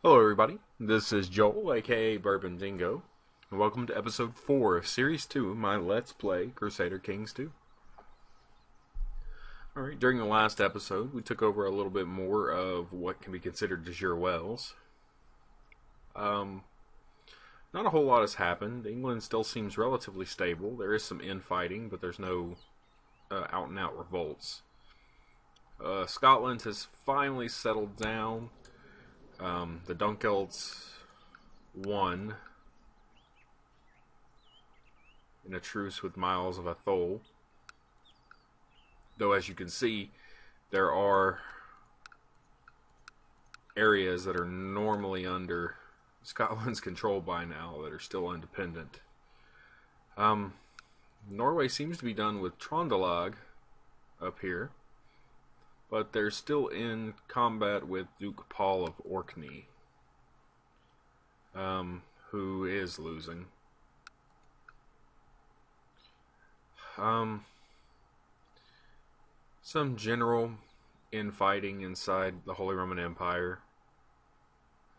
Hello everybody, this is Joel, aka Bourbon Dingo, and welcome to episode 4 of Series 2 of my Let's Play Crusader Kings 2. Alright, during the last episode, we took over a little bit more of what can be considered de jure wells. Not a whole lot has happened. England still seems relatively stable. There is some infighting, but there's no out-and-out revolts. Scotland has finally settled down. The Dunkelts won in a truce with Miles of Athol. Though, as you can see, there are areas that are normally under Scotland's control by now that are still independent. Norway seems to be done with Trondelag up here, but they're still in combat with Duke Paul of Orkney, who is losing. Some general infighting inside the Holy Roman Empire.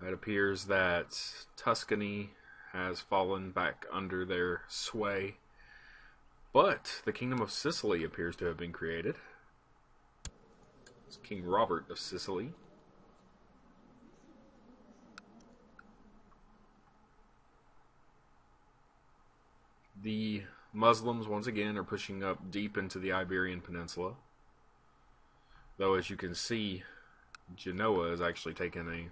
It appears that Tuscany has fallen back under their sway, but the Kingdom of Sicily appears to have been created. It's King Robert of Sicily. The Muslims, once again, are pushing up deep into the Iberian Peninsula. Though, as you can see, Genoa has actually taken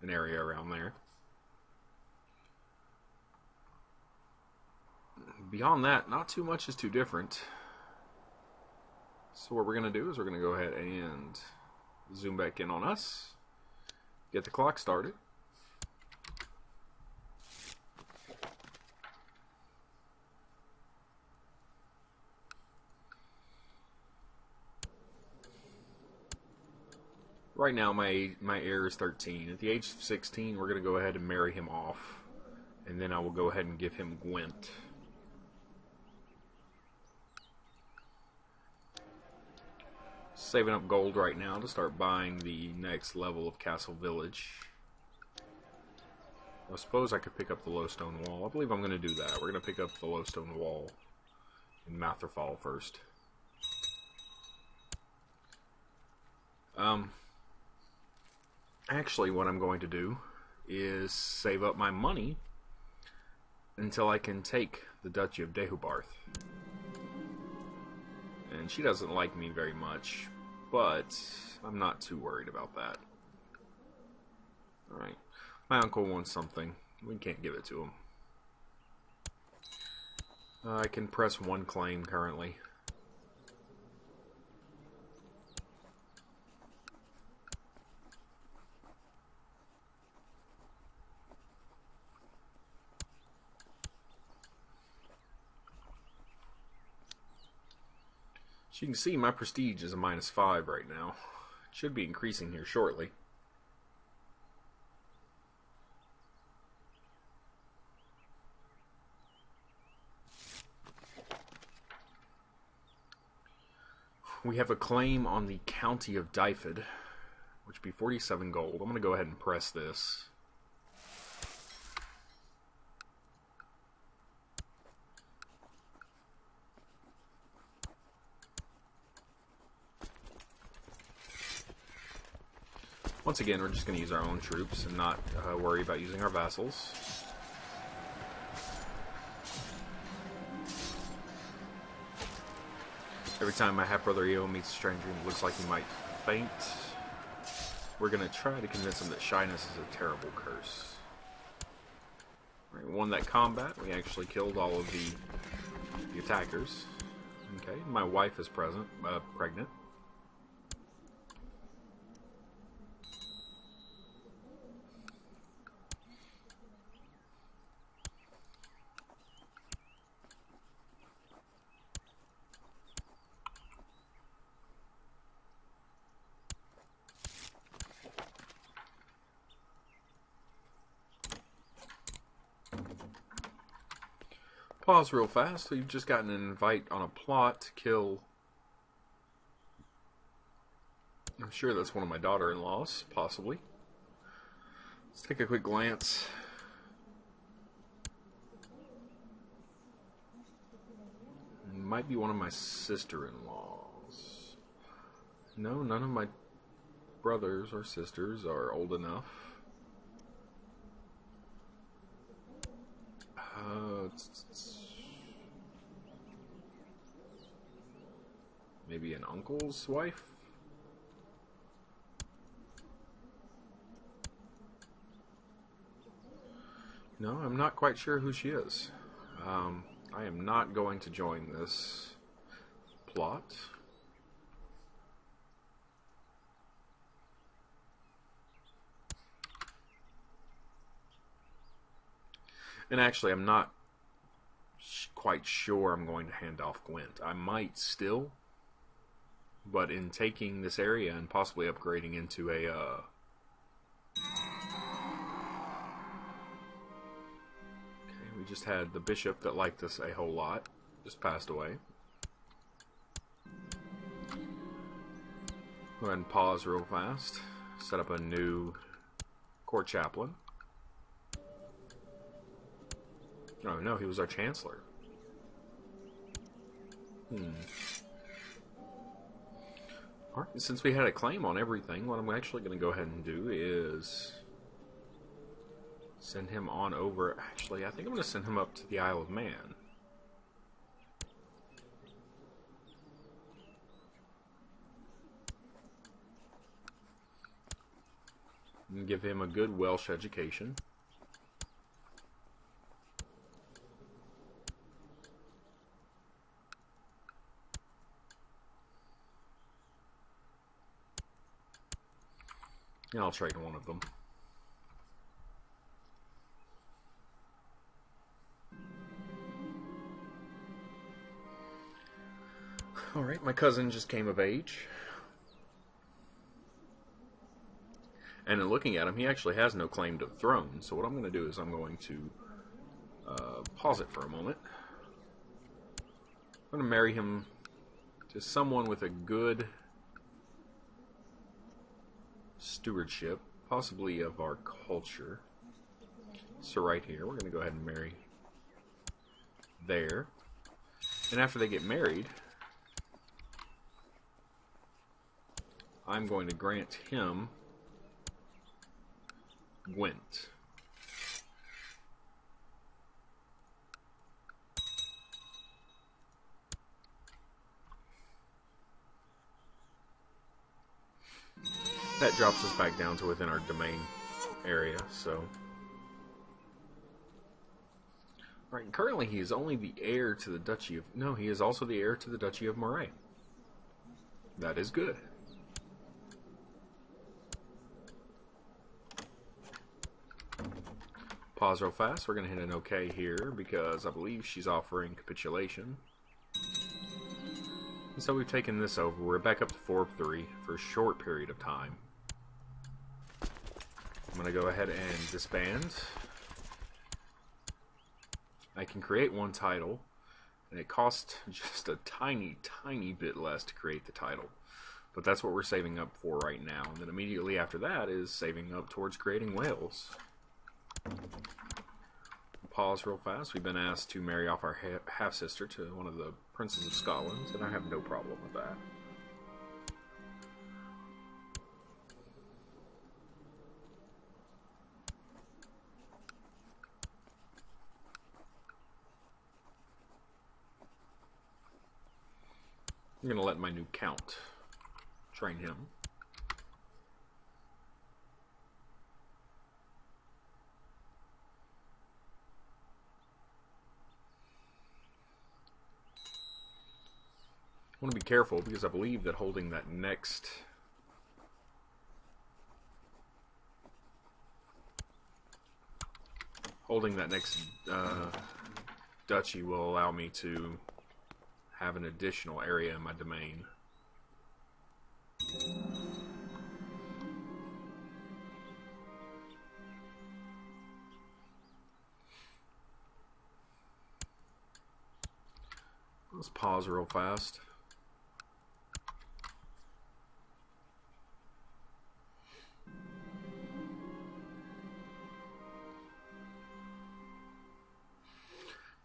an area around there. Beyond that, not too much is too different. So what we're going to do is we're going to go ahead and zoom back in on us, get the clock started. Right now my heir is 13. At the age of 16 we're going to go ahead and marry him off, and then I will go ahead and give him Gwent. Saving up gold right now to start buying the next level of Castle Village. I suppose I could pick up the Lowstone Wall. I believe I'm going to do that. We're going to pick up the Lowstone Wall in Matherfall first. Actually, what I'm going to do is save up my money until I can take the Duchy of Deheubarth. And she doesn't like me very much, but I'm not too worried about that. Alright, my uncle wants something. We can't give it to him. I can press one claim currently. As you can see, my prestige is a -5 right now. It should be increasing here shortly. We have a claim on the County of Dyfed, which would be 47 gold. I'm going to go ahead and press this. Once again, we're just going to use our own troops and not worry about using our vassals. Every time my half-brother Eo meets a stranger and it looks like he might faint, we're going to try to convince him that shyness is a terrible curse. Right, we won that combat. We actually killed all of the attackers. Okay, my wife is pregnant. Pause real fast. We've just gotten an invite on a plot to kill. I'm sure that's one of my daughter-in-laws, possibly. Let's take a quick glance. Might be one of my sister-in-laws. No, none of my brothers or sisters are old enough. Maybe an uncle's wife? No, I'm not quite sure who she is. I am not going to join this plot. And actually, I'm not quite sure I'm going to hand off Gwent. I might still, but in taking this area and possibly upgrading into a we just had the bishop that liked us a whole lot just passed away. Go ahead and pause real fast. Set up a new court chaplain. Oh no, he was our chancellor. Alright, since we had a claim on everything, what I'm actually going to go ahead and do is send him on over. Actually, I think I'm going to send him up to the Isle of Man. And give him a good Welsh education. And I'll trade one of them. Alright, my cousin just came of age. And in looking at him, he actually has no claim to the throne. So what I'm going to do is I'm going to pause it for a moment. I'm going to marry him to someone with a good stewardship, possibly of our culture. So right here, we're going to go ahead and marry there. And after they get married, I'm going to grant him Gwent. That drops us back down to within our domain area, so. Right, currently he is only the heir to the Duchy of... No, he is also the heir to the Duchy of Moray. That is good. Pause real fast. We're going to hit an OK here because I believe she's offering capitulation. And so we've taken this over. We're back up to 4-3 for a short period of time. I'm going to go ahead and disband. I can create one title, and it costs just a tiny, tiny bit less to create the title. But that's what we're saving up for right now. And then immediately after that is saving up towards creating Wales. Pause real fast. We've been asked to marry off our half-sister to one of the princes of Scotland, and I have no problem with that. I'm going to let my new count train him. I want to be careful because I believe that holding that next duchy will allow me to have an additional area in my domain. Let's pause real fast.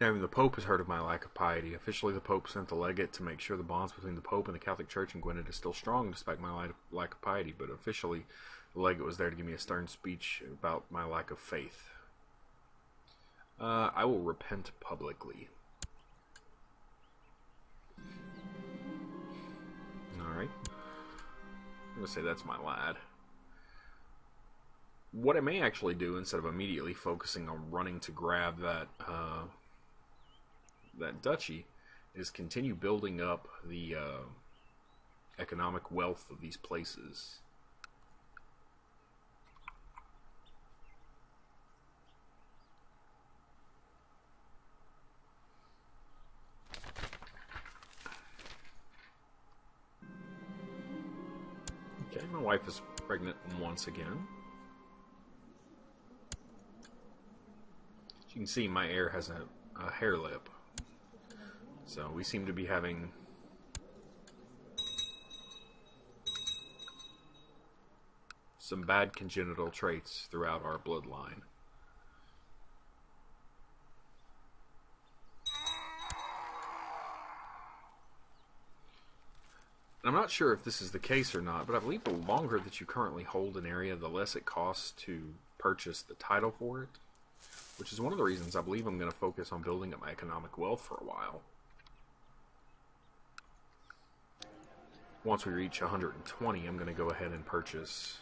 Now, the Pope has heard of my lack of piety. Officially, the Pope sent the legate to make sure the bonds between the Pope and the Catholic Church in Gwynedd is still strong, despite my lack of piety. But officially, the legate was there to give me a stern speech about my lack of faith. I will repent publicly. Alright. I'm going to say that's my lad. What I may actually do, instead of immediately focusing on running to grab that duchy, is continue building up the economic wealth of these places. Okay, my wife is pregnant once again. As you can see, my heir has a hair lip. So we seem to be having some bad congenital traits throughout our bloodline. I'm not sure if this is the case or not, but I believe the longer that you currently hold an area, the less it costs to purchase the title for it, which is one of the reasons I believe I'm going to focus on building up my economic wealth for a while. Once we reach 120, I'm going to go ahead and purchase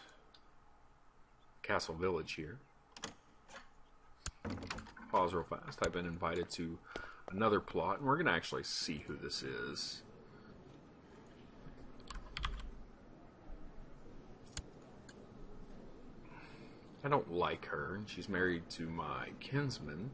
Castle Village here. Pause real fast. I've been invited to another plot, and we're going to actually see who this is. I don't like her, and she's married to my kinsman.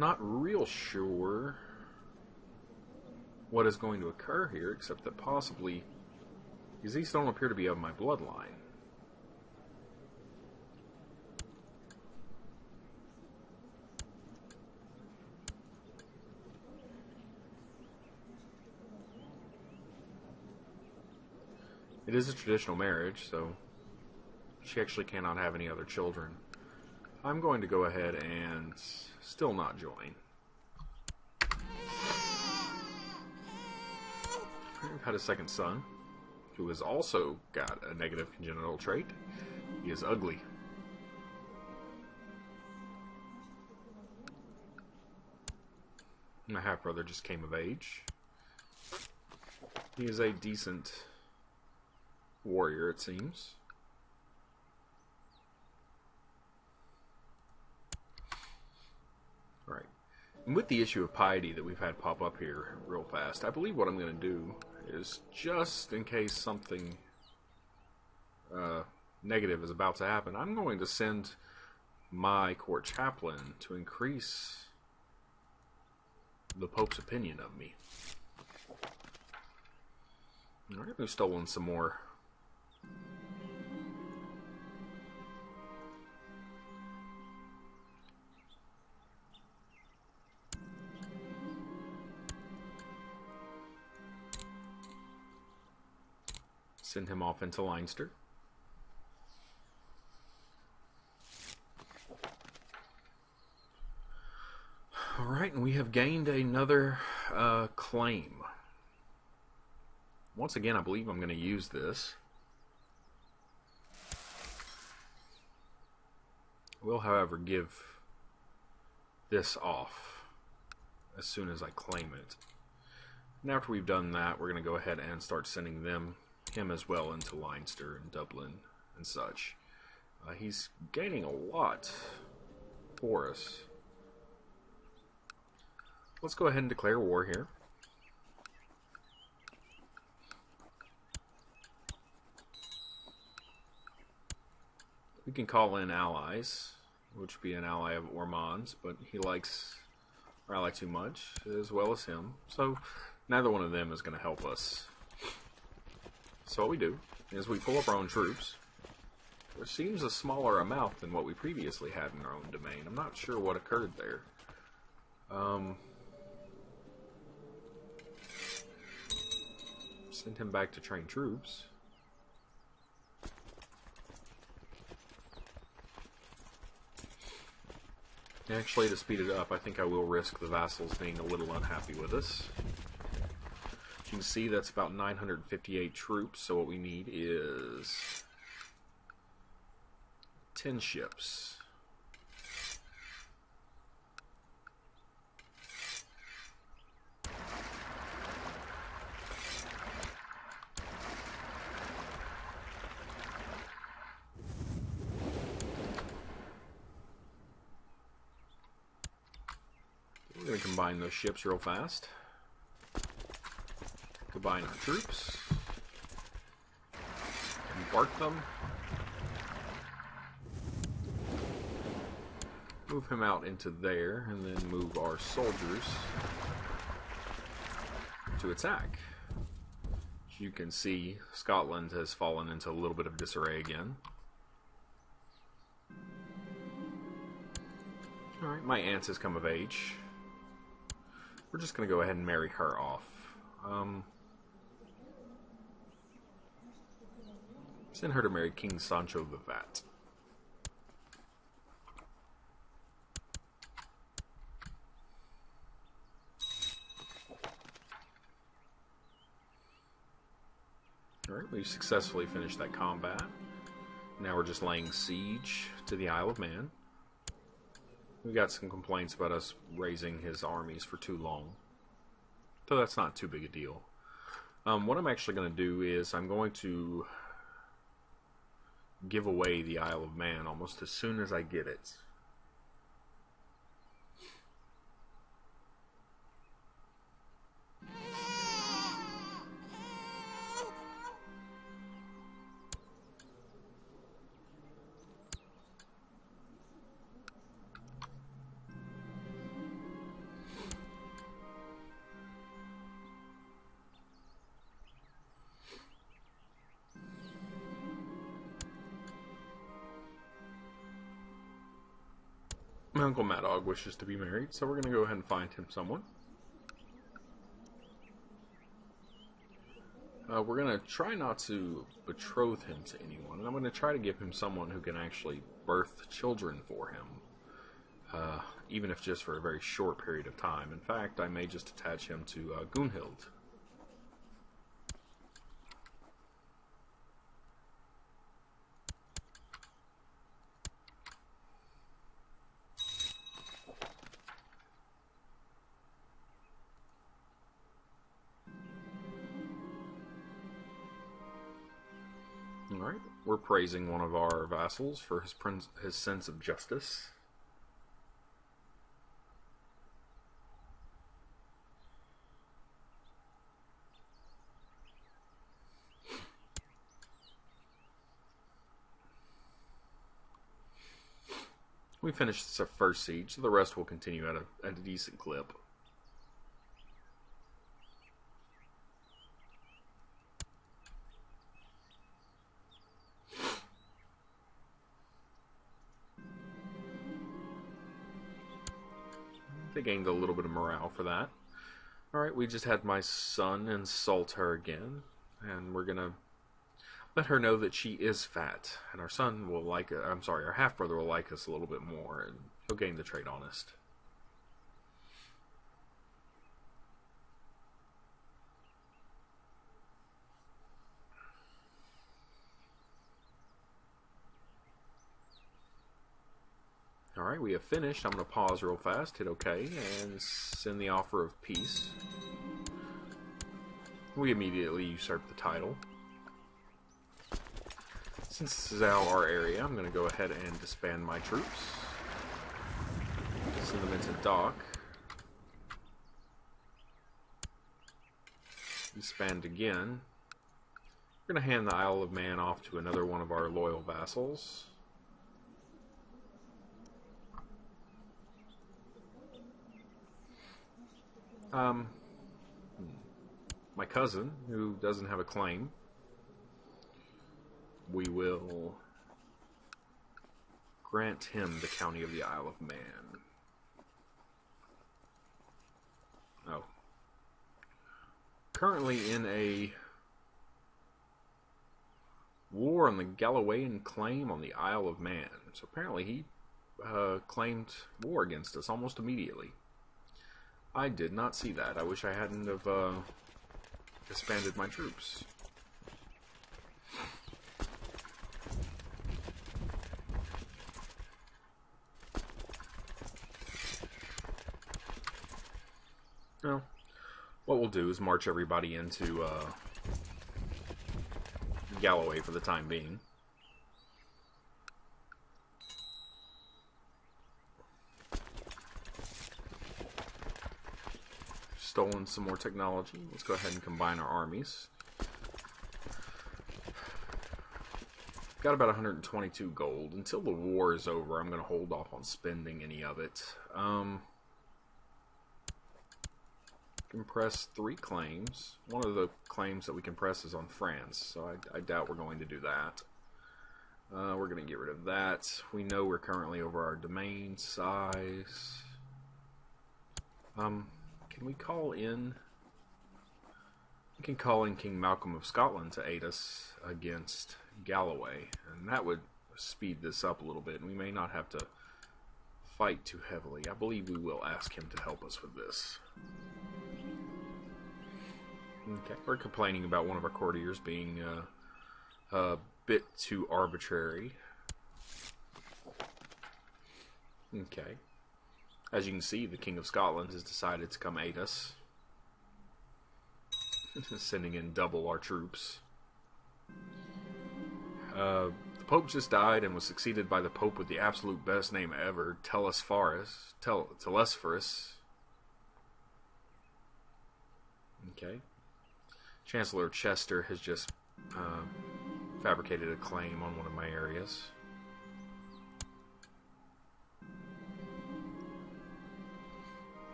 Not real sure what is going to occur here, except that possibly, because these don't appear to be of my bloodline. It is a traditional marriage, so she actually cannot have any other children. I'm going to go ahead and still not join. I've had a second son, who has also got a negative congenital trait. He is ugly. My half-brother just came of age. He is a decent warrior, it seems. Alright. And with the issue of piety that we've had pop up here real fast, I believe what I'm going to do is, just in case something negative is about to happen, I'm going to send my court chaplain to increase the Pope's opinion of me. Alright, we've stolen some more. Send him off into Leinster. Alright, and we have gained another claim. Once again, I believe I'm going to use this. I will, however, give this off as soon as I claim it. And after we've done that, we're going to go ahead and start sending him as well into Leinster and Dublin and such. He's gaining a lot for us. Let's go ahead and declare war here. We can call in allies, which would be an ally of Ormond's, but he likes our ally too much, as well as him. So neither one of them is going to help us. So what we do is we pull up our own troops, which seems a smaller amount than what we previously had in our own domain. I'm not sure what occurred there. Send him back to train troops. Actually, to speed it up, I think I will risk the vassals being a little unhappy with us. As you can see, that's about 958 troops, so what we need is 10 ships. We're going to combine those ships real fast. Combine our troops. Embark them. Move him out into there, and then move our soldiers to attack. As you can see, Scotland has fallen into a little bit of disarray again. Alright, my aunt has come of age. We're just going to go ahead and marry her off. Send her to marry King Sancho the Fat. Alright, we've successfully finished that combat. Now we're just laying siege to the Isle of Man. We got some complaints about us raising his armies for too long. So that's not too big a deal. What I'm actually going to do is I'm going to give away the Isle of Man almost as soon as I get it. My Uncle Mad Dog wishes to be married, so we're going to go ahead and find him someone. We're going to try not to betroth him to anyone, and I'm going to try to give him someone who can actually birth children for him, even if just for a very short period of time. In fact, I may just attach him to Gunhild. Alright, we're praising one of our vassals for his sense of justice. We finished the first siege, so the rest will continue at a decent clip. They gained a little bit of morale for that. Alright, we just had my son insult her again, and we're gonna let her know that she is fat, and our son will like it. I'm sorry, our half-brother will like us a little bit more, and he'll gain the trait honest. Alright, we have finished. I'm going to pause real fast, hit OK, and send the offer of peace. We immediately usurp the title. Since this is now our area, I'm going to go ahead and disband my troops. Send them into dock. Disband again. We're going to hand the Isle of Man off to another one of our loyal vassals. My cousin, who doesn't have a claim, we will grant him the county of the Isle of Man. Oh. Currently in a War on the Galawayan claim on the Isle of Man. So apparently he claimed war against us almost immediately. I did not see that. I wish I hadn't have expanded my troops. Well, what we'll do is march everybody into Galloway for the time being. Stolen some more technology. Let's go ahead and combine our armies. Got about 122 gold. Until the war is over, I'm going to hold off on spending any of it. Can press 3 claims. One of the claims that we can press is on France, so I doubt we're going to do that. We're going to get rid of that. We know we're currently over our domain size. Can we call in? We can call in King Malcolm of Scotland to aid us against Galloway, and that would speed this up a little bit, and we may not have to fight too heavily. I believe we will ask him to help us with this. Okay, we're complaining about one of our courtiers being a bit too arbitrary. Okay. As you can see, the King of Scotland has decided to come aid us. Sending in double our troops. The Pope just died and was succeeded by the Pope with the absolute best name ever, Telesphorus. Okay. Chancellor Chester has just fabricated a claim on one of my areas.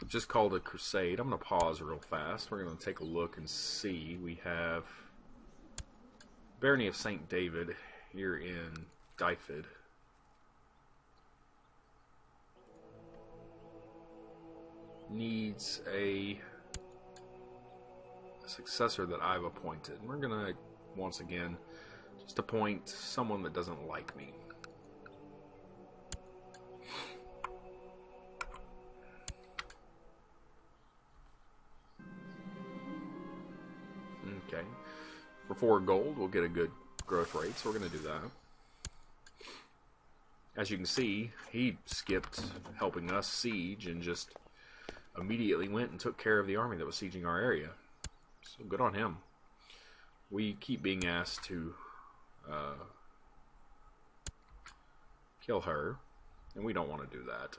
Just called a crusade. I'm going to pause real fast. We're going to take a look and see. We have Barony of St. David here in Dyfed. Needs a successor that I've appointed. We're going to, once again, just appoint someone that doesn't like me. Okay. For 4 gold, we'll get a good growth rate, so we're going to do that. As you can see, he skipped helping us siege and just immediately went and took care of the army that was sieging our area. So good on him. We keep being asked to kill her, and we don't want to do that.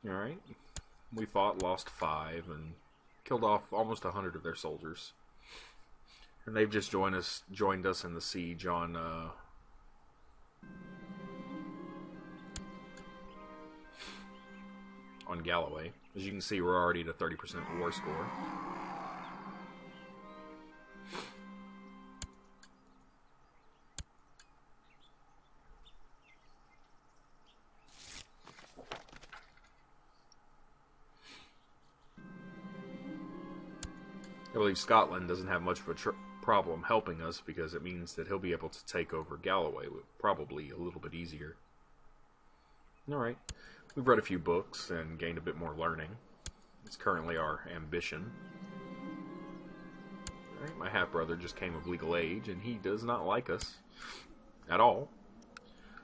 Alright. We fought, lost 5, and killed off almost 100 of their soldiers. And they've just joined us in the siege on Galloway. As you can see, we're already at a 30% war score. I believe Scotland doesn't have much of a problem helping us because it means that he'll be able to take over Galloway with probably a little bit easier. Alright, we've read a few books and gained a bit more learning. It's currently our ambition. Alright, my half-brother just came of legal age and he does not like us at all.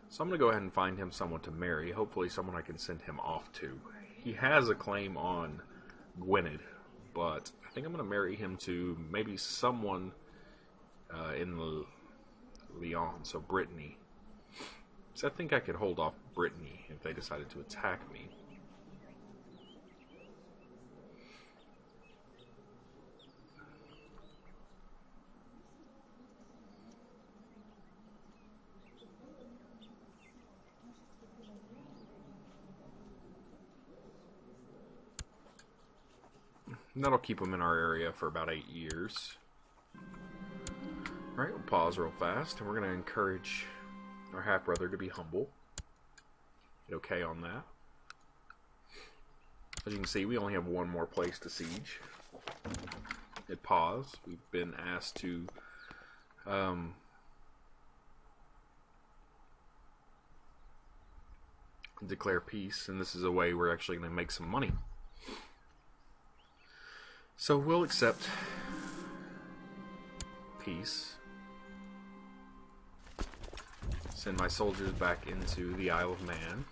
So I'm going to go ahead and find him someone to marry, hopefully someone I can send him off to. He has a claim on Gwynedd, but I think I'm going to marry him to maybe someone in Lyon, so Brittany. So I think I could hold off Brittany if they decided to attack me. And that'll keep them in our area for about 8 years. Alright, we'll pause real fast, and we're going to encourage our half-brother to be humble. Get okay on that. As you can see, we only have one more place to siege. Hit pause. We've been asked to declare peace, and this is a way we're actually going to make some money. So we'll accept peace. Send my soldiers back into the Isle of Man.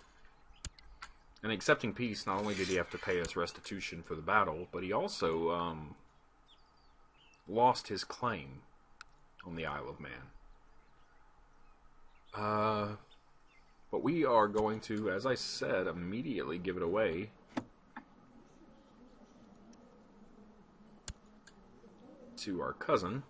And accepting peace, not only did he have to pay us restitution for the battle, but he also lost his claim on the Isle of Man. But we are going to, as I said, immediately give it away to our cousin.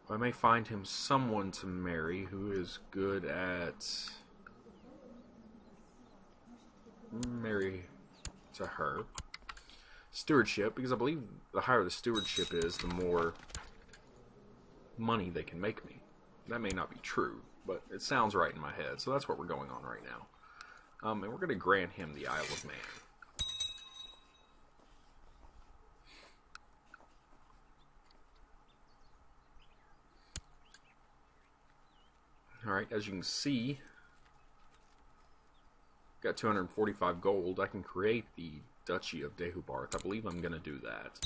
I may find him someone to marry who is good at marry to her. Stewardship, because I believe the higher the stewardship is, the more money they can make me. That may not be true, but it sounds right in my head, so that's what we're going on right now. And we're going to grant him the Isle of Man. Alright, as you can see, got 245 gold. I can create the Duchy of Dehubarth. I believe I'm going to do that.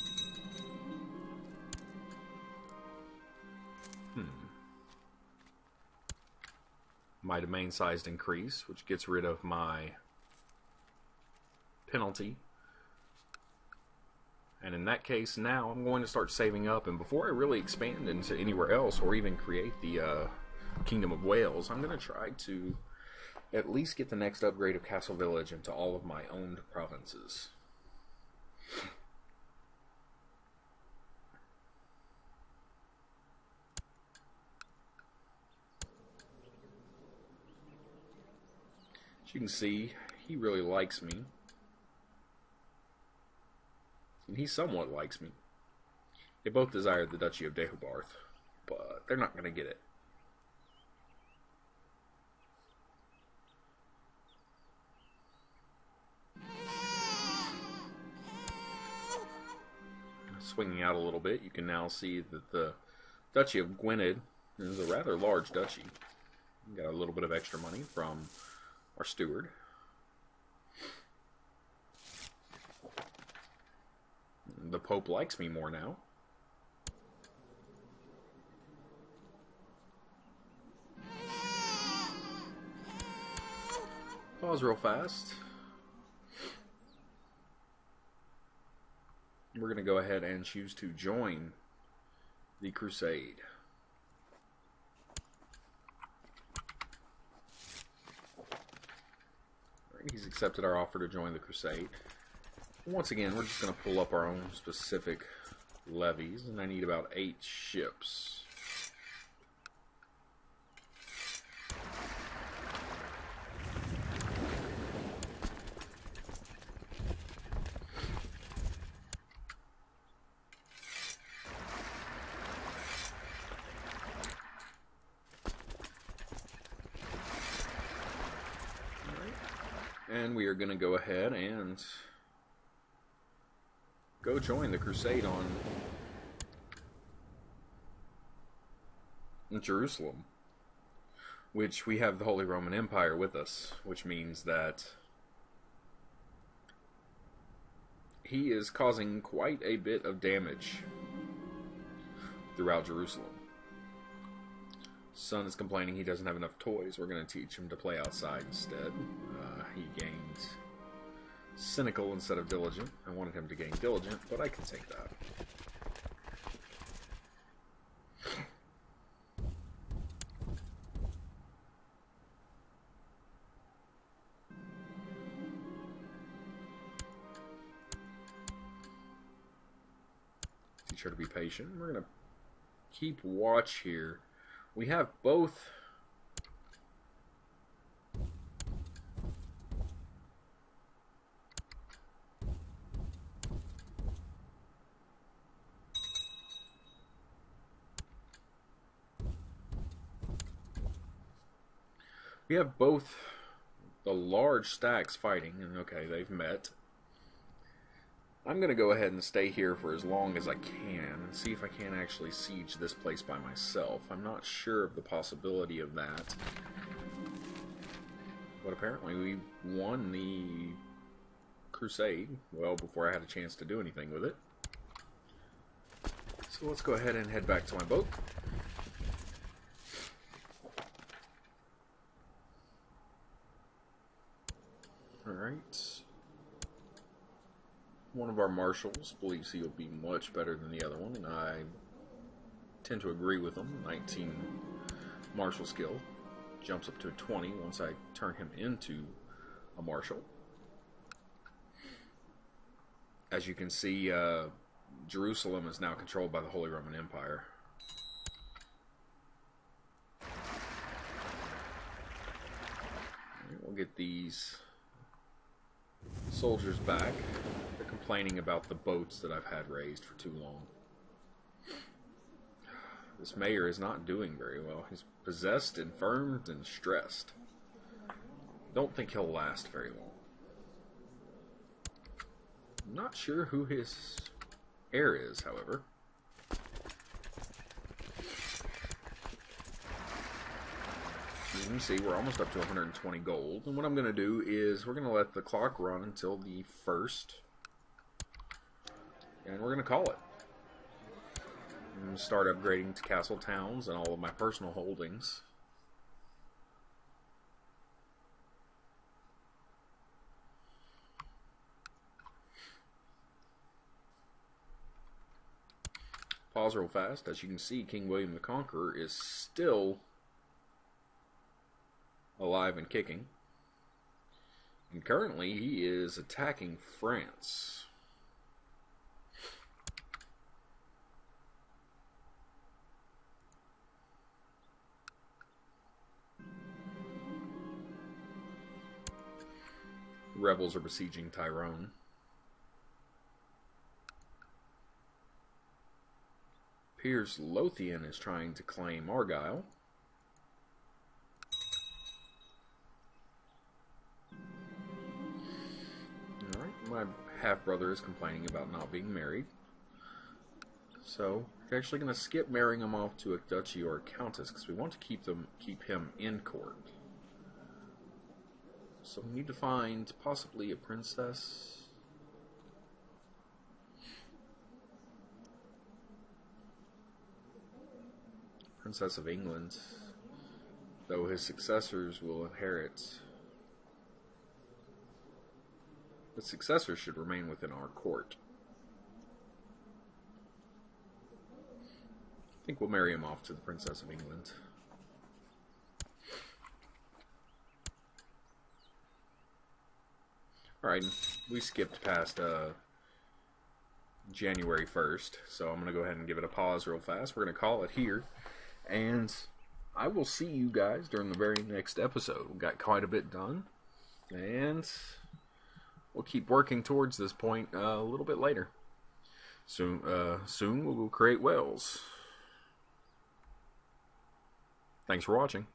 My domain size increase, which gets rid of my penalty. And in that case, now I'm going to start saving up. And before I really expand into anywhere else, or even create the Kingdom of Wales, I'm going to try to at least get the next upgrade of Castle Village into all of my owned provinces. As you can see, he really likes me. And he somewhat likes me. They both desire the Duchy of Dehubarth, but they're not going to get it. Swinging out a little bit, you can now see that the Duchy of Gwynedd is a rather large duchy. We got a little bit of extra money from our steward. The Pope likes me more now. Pause real fast. We're going to go ahead and choose to join the Crusade. Right, he's accepted our offer to join the Crusade. Once again, we're just going to pull up our own specific levies, and I need about 8 ships. And we are going to go ahead and go join the Crusade on Jerusalem, which we have the Holy Roman Empire with us, which means that he is causing quite a bit of damage throughout Jerusalem. Son is complaining he doesn't have enough toys. We're going to teach him to play outside instead. He gained cynical instead of diligent. I wanted him to gain diligent, but I can take that. Teach her to be patient. We're going to keep watch here. We have both the large stacks fighting, and okay, they've met. I'm going to go ahead and stay here for as long as I can and see if I can actually siege this place by myself. I'm not sure of the possibility of that. But apparently we won the Crusade well before I had a chance to do anything with it. So let's go ahead and head back to my boat. Alright. One of our marshals believes he'll be much better than the other one, and I tend to agree with him. 19 martial skill jumps up to 20 once I turn him into a marshal. As you can see, Jerusalem is now controlled by the Holy Roman Empire. We'll get these soldiers back. They're complaining about the boats that I've had raised for too long. This mayor is not doing very well. He's possessed, infirmed, and stressed. Don't think he'll last very long. I'm not sure who his heir is, however. As you can see, we're almost up to 120 gold. And what I'm going to do is we're going to let the clock run until the 1st. And we're going to call it. I'm going to start upgrading to castle towns and all of my personal holdings. Pause real fast. As you can see, King William the Conqueror is still alive and kicking. And currently he is attacking France. Rebels are besieging Tyrone. Piers Lothian is trying to claim Argyle. Alright, my half-brother is complaining about not being married. So, we're actually going to skip marrying him off to a duchy or a countess because we want to keep him in court. So we need to find possibly a princess. Princess of England, though his successors will inherit. The successors should remain within our court. I think we'll marry him off to the Princess of England. Alright, we skipped past January 1st, so I'm going to go ahead and give it a pause real fast. We're going to call it here, and I will see you guys during the very next episode. We've got quite a bit done, and we'll keep working towards this point a little bit later. Soon we will create wells. Thanks for watching.